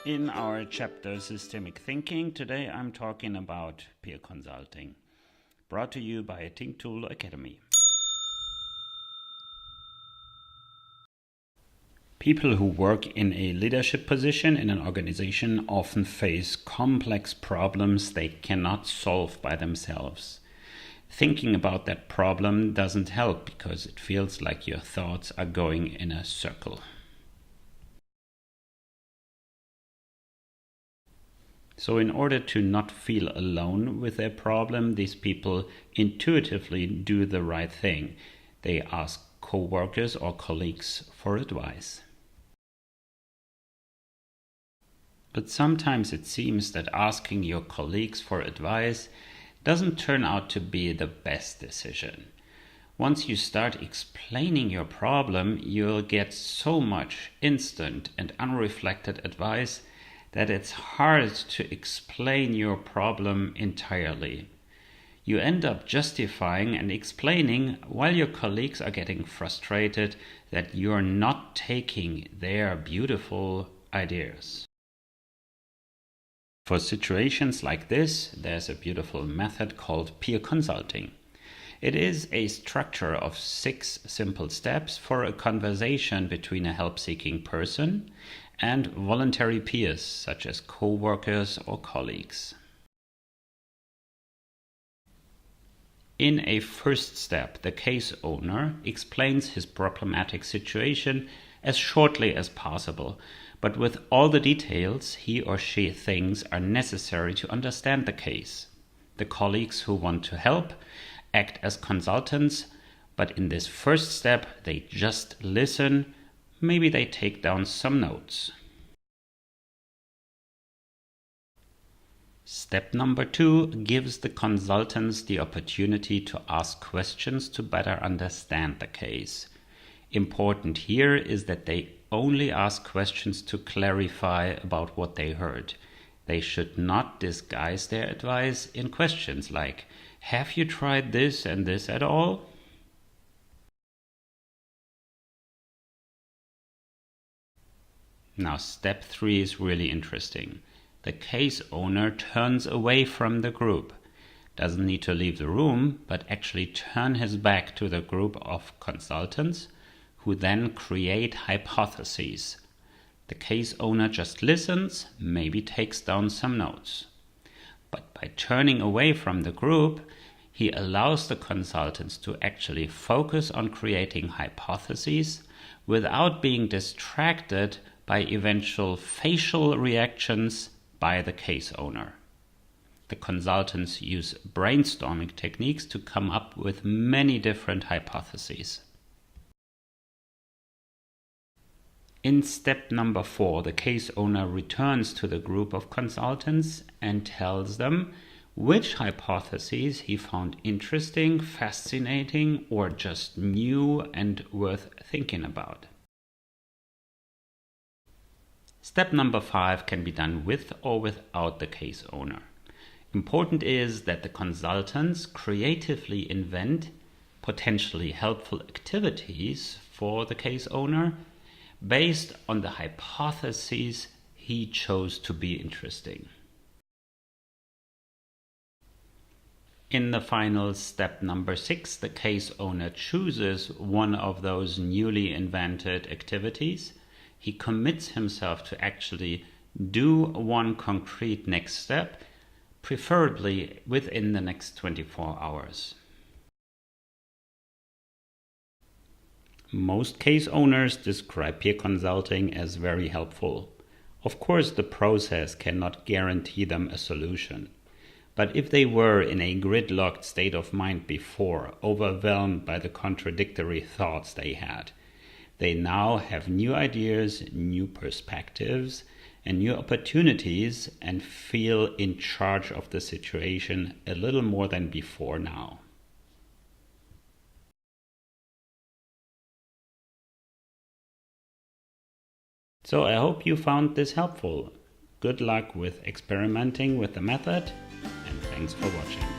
In our chapter Systemic Thinking, today I'm talking about peer consulting, brought to you by Think Tool Academy. People who work in a leadership position in an organization often face complex problems they cannot solve by themselves. Thinking about that problem doesn't help because it feels like your thoughts are going in a circle. So in order to not feel alone with their problem, these people intuitively do the right thing. They ask co-workers or colleagues for advice. But sometimes it seems that asking your colleagues for advice doesn't turn out to be the best decision. Once you start explaining your problem, you'll get so much instant and unreflected advice that it's hard to explain your problem entirely. You end up justifying and explaining while your colleagues are getting frustrated that you're not taking their beautiful ideas. For situations like this, there's a beautiful method called peer consulting. It is a structure of 6 simple steps for a conversation between a help-seeking person and voluntary peers, such as co-workers or colleagues. In a first step, the case owner explains his problematic situation as shortly as possible, but with all the details he or she thinks are necessary to understand the case. The colleagues who want to help act as consultants, but in this first step they just listen. Maybe they take down some notes. Step number 2 gives the consultants the opportunity to ask questions to better understand the case. Important here is that they only ask questions to clarify about what they heard. They should not disguise their advice in questions like, "Have you tried this and this at all?" Now, step 3 is really interesting. The case owner turns away from the group. Doesn't need to leave the room, but actually turn his back to the group of consultants who then create hypotheses. The case owner just listens, maybe takes down some notes. But by turning away from the group, he allows the consultants to actually focus on creating hypotheses without being distracted by eventual facial reactions by the case owner. The consultants use brainstorming techniques to come up with many different hypotheses. In step number 4, the case owner returns to the group of consultants and tells them which hypotheses he found interesting, fascinating, or just new and worth thinking about. Step number 5 can be done with or without the case owner. Important is that the consultants creatively invent potentially helpful activities for the case owner based on the hypotheses he chose to be interesting. In the final step number 6, the case owner chooses one of those newly invented activities. He commits himself to actually do one concrete next step, preferably within the next 24 hours. Most case owners describe peer consulting as very helpful. Of course, the process cannot guarantee them a solution. But if they were in a gridlocked state of mind before, overwhelmed by the contradictory thoughts they had, they now have new ideas, new perspectives, and new opportunities and feel in charge of the situation a little more than before now. So I hope you found this helpful. Good luck with experimenting with the method, and thanks for watching.